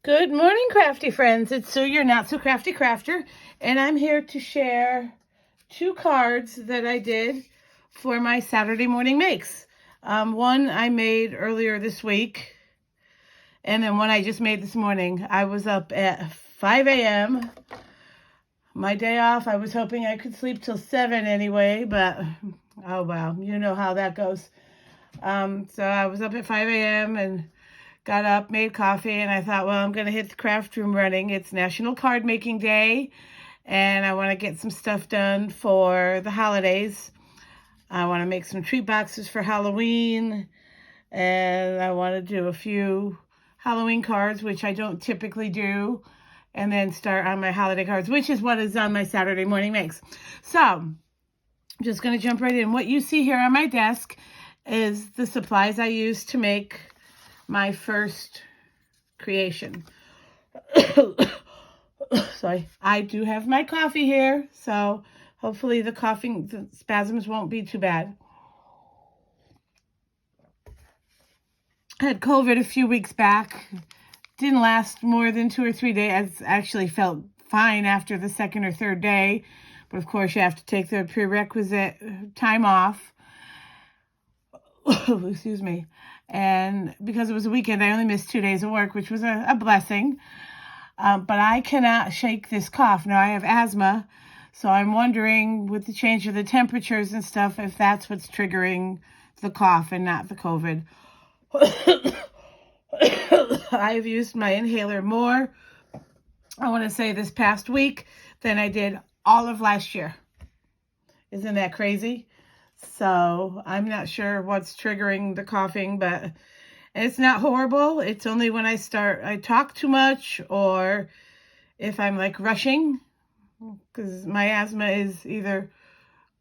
Good morning, crafty friends. It's Sue, your not so crafty crafter, and I'm here to share 2 cards that I did for my Saturday morning makes. One I made earlier this week, and then one I just made this morning. I was up at 5 a.m. My day off. I was hoping I could sleep till 7 anyway, but oh well, you know how that goes. So I was up at 5 a.m. and got up, made coffee, and I thought, well, I'm going to hit the craft room running. It's National Card Making Day, and I want to get some stuff done for the holidays. I want to make some treat boxes for Halloween, and I want to do a few Halloween cards, which I don't typically do, and then start on my holiday cards, which is what is on my Saturday morning makes. So I'm just going to jump right in. What you see here on my desk is the supplies I used to make my first creation. Sorry, I do have my coffee here, so hopefully the spasms won't be too bad. I had COVID a few weeks back. Didn't last more than 2 or 3 days. I actually felt fine after the second or third day, but of course you have to take the prerequisite time off. Excuse me. And because it was a weekend, I only missed 2 days of work, which was a blessing. But I cannot shake this cough. Now, I have asthma, so I'm wondering, with the change of the temperatures and stuff, if that's what's triggering the cough and not the COVID. I've used my inhaler more, I want to say, this past week than I did all of last year. Isn't that crazy? So I'm not sure what's triggering the coughing, but it's not horrible. It's only when I talk too much, or if I'm like rushing, because my asthma is either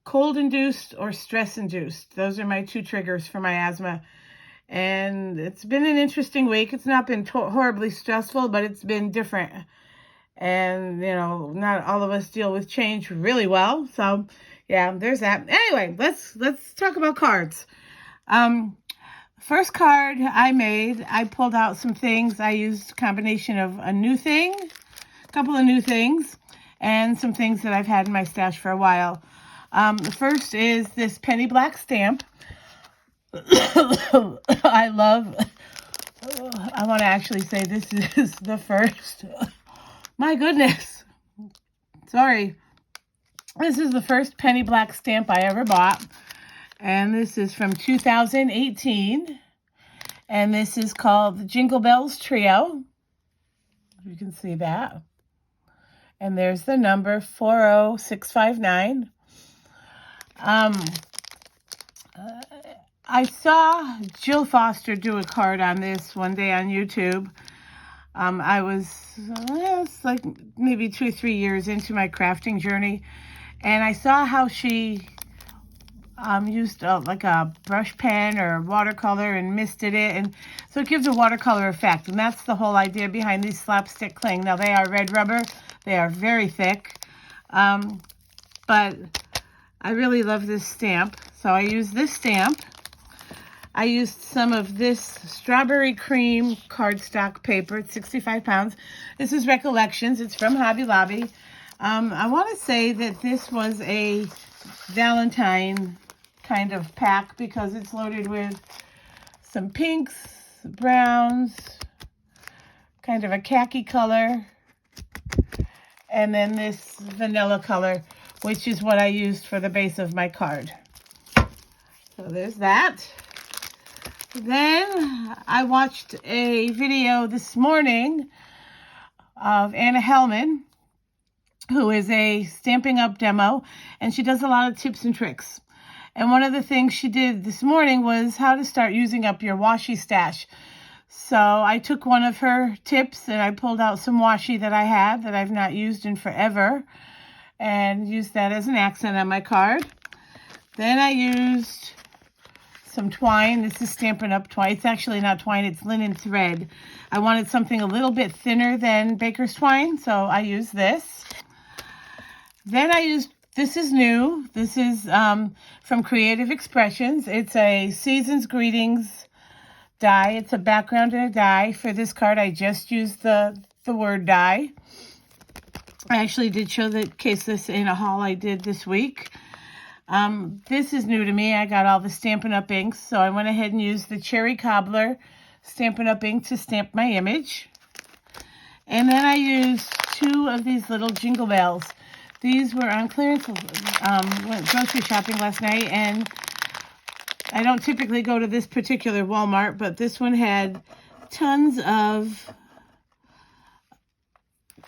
cold induced or stress induced. Those are my 2 triggers for my asthma. And it's been an interesting week. It's not been horribly stressful, but it's been different. And, you know, not all of us deal with change really well. So yeah, there's that. Anyway, let's talk about cards. First card I made, I pulled out some things. I used a combination of a couple of new things, and some things that I've had in my stash for a while. The first is this penny black stamp. I want to actually say this is the first. My goodness. Sorry. This is the first penny black stamp I ever bought. And this is from 2018. And this is called the Jingle Bells Trio. You can see that. And there's the number 40659. I saw Jill Foster do a card on this one day on YouTube. I was like maybe 2 or 3 years into my crafting journey, and I saw how she used like a brush pen or watercolor and misted it, and so it gives a watercolor effect, and that's the whole idea behind these slapstick cling. Now, they are red rubber. They are very thick, but I really love this stamp, so I use this stamp. I used some of this strawberry cream cardstock paper. It's 65 pounds. This is Recollections. It's from Hobby Lobby. I want to say that this was a Valentine kind of pack, because it's loaded with some pinks, browns, kind of a khaki color, and then this vanilla color, which is what I used for the base of my card. So there's that. Then I watched a video this morning of Anna Hellman, who is a Stampin' Up! Demo, and she does a lot of tips and tricks. And one of the things she did this morning was how to start using up your washi stash. So I took one of her tips and I pulled out some washi that I had that I've not used in forever, and used that as an accent on my card. Then I used some twine. This is Stampin' Up! Twine. It's actually not twine, it's linen thread. I wanted something a little bit thinner than baker's twine, so I used this. Then I used, this is new. This is from Creative Expressions. It's a Season's Greetings die. It's a background and a die. For this card, I just used the word die. I actually did show the case this in a haul I did this week. This is new to me. I got all the Stampin' Up! Inks, so I went ahead and used the Cherry Cobbler Stampin' Up! Ink to stamp my image. And then I used 2 of these little Jingle Bells. These were on clearance. Went grocery shopping last night, and I don't typically go to this particular Walmart, but this one had tons of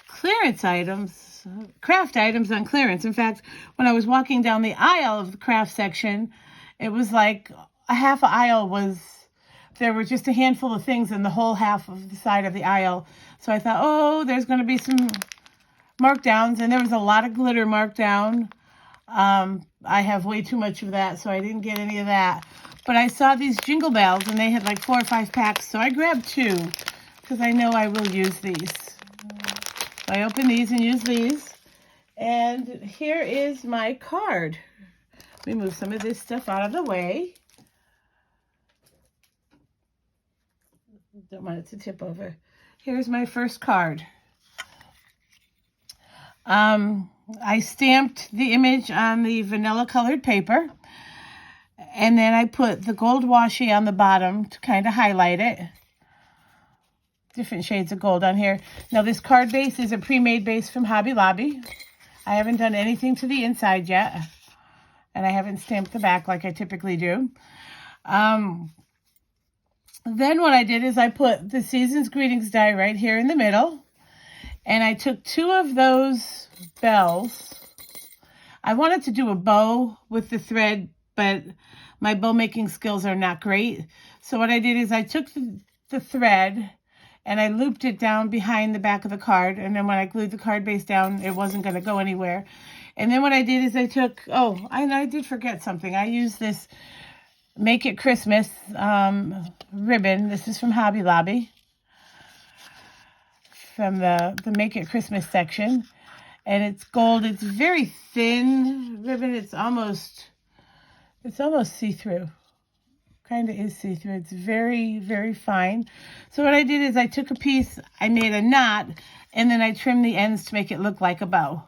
clearance items, craft items on clearance. In fact, when I was walking down the aisle of the craft section, it was like a half aisle there were just a handful of things in the whole half of the side of the aisle. So I thought, oh, there's going to be some markdowns, and there was a lot of glitter markdown. I have way too much of that, so I didn't get any of that. But I saw these Jingle Bells, and they had like 4 or 5 packs, so I grabbed 2 because I know I will use these. So I open these and use these. And here is my card. Let me move some of this stuff out of the way. Don't want it to tip over. Here's my first card. I stamped the image on the vanilla colored paper, and then I put the gold washi on the bottom to kind of highlight it. Different shades of gold on here. Now this card base is a pre-made base from Hobby Lobby. I haven't done anything to the inside yet, and I haven't stamped the back like I typically do. Then what I did is I put the Season's Greetings die right here in the middle. And I took 2 of those bells. I wanted to do a bow with the thread, but my bow making skills are not great. So what I did is I took the thread and I looped it down behind the back of the card. And then when I glued the card base down, it wasn't going to go anywhere. And then what I did is I took, I did forget something. I used this Make It Christmas ribbon. This is from Hobby Lobby, from the Make It Christmas section. And it's gold. It's very thin ribbon. It's almost see-through. Kind of is see-through. It's very, very fine. So what I did is I took a piece, I made a knot, and then I trimmed the ends to make it look like a bow.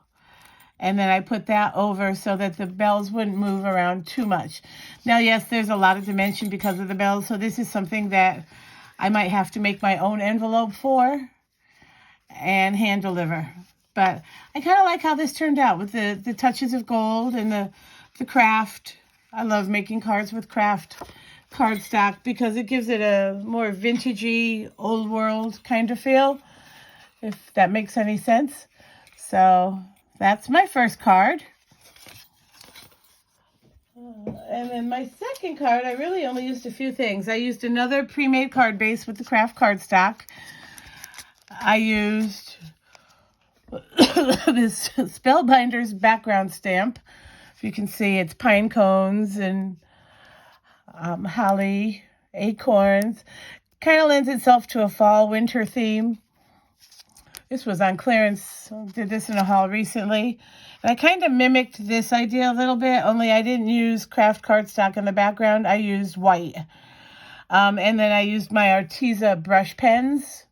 And then I put that over so that the bells wouldn't move around too much. Now, yes, there's a lot of dimension because of the bells, so this is something that I might have to make my own envelope for and hand deliver. But I kind of like how this turned out with the touches of gold and the craft. I love making cards with craft cardstock because it gives it a more vintagey, old world kind of feel, if that makes any sense. So that's my first card. And then my second card, I really only used a few things. I used another pre-made card base with the craft cardstock. I used this Spellbinders background stamp. If you can see, it's pine cones and holly, acorns. Kind of lends itself to a fall winter theme. This was on clearance. Did this in a haul recently. And I kind of mimicked this idea a little bit, only I didn't use craft cardstock in the background. I used white. And then I used my Arteza brush pens.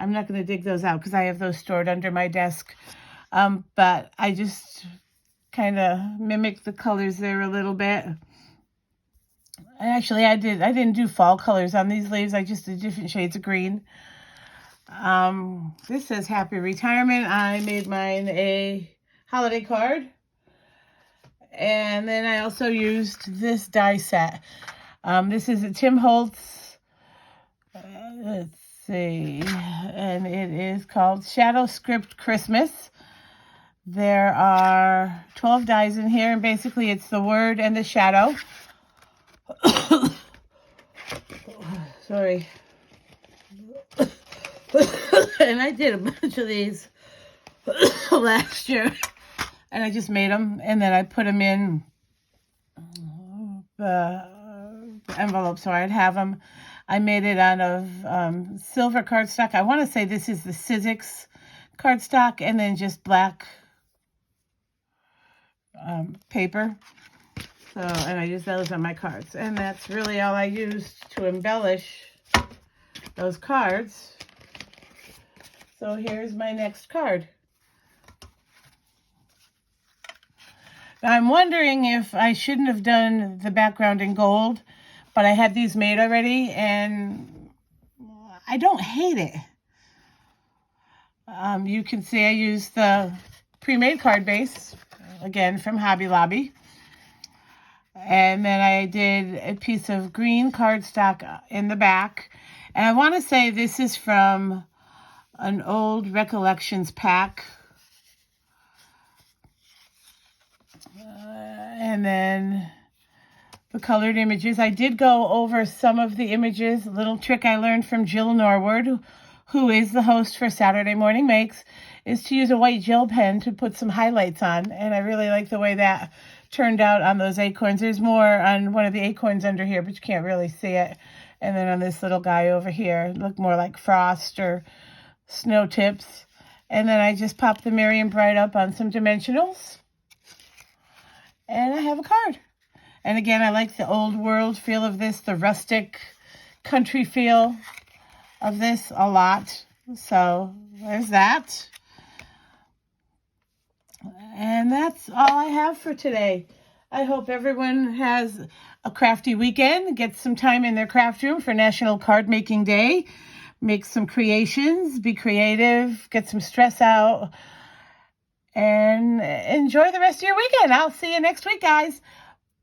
I'm not going to dig those out because I have those stored under my desk. But I just kind of mimicked the colors there a little bit. And actually, I didn't do fall colors on these leaves. I just did different shades of green. This says Happy Retirement. I made mine a holiday card. And then I also used this die set. This is a Tim Holtz, let's see, and it is called Shadow Script Christmas. There are 12 dies in here, and basically it's the word and the shadow. Sorry. And I did a bunch of these last year, and I just made them, and then I put them in the envelope so I'd have them. I made it out of silver cardstock. I want to say this is the Sizzix cardstock, and then just black paper. So, and I use those on my cards, and that's really all I used to embellish those cards. So here's my next card. Now I'm wondering if I shouldn't have done the background in gold, but I had these made already and I don't hate it. You can see I used the pre-made card base, again from Hobby Lobby. And then I did a piece of green cardstock in the back. And I want to say this is from an old Recollections pack. And then the colored images. I did go over some of the images. A little trick I learned from Jill Norwood, who is the host for Saturday Morning Makes, is to use a white gel pen to put some highlights on. And I really like the way that turned out on those acorns. There's more on one of the acorns under here, but you can't really see it. And then on this little guy over here, look more like frost or snow tips. And then I just popped the Miriam Bright up on some dimensionals. And I have a card. And again, I like the old world feel of this, the rustic country feel of this a lot. So there's that. And that's all I have for today. I hope everyone has a crafty weekend, gets some time in their craft room for National Card Making Day. Make some creations, be creative, get some stress out, and enjoy the rest of your weekend. I'll see you next week, guys.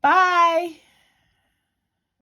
Bye.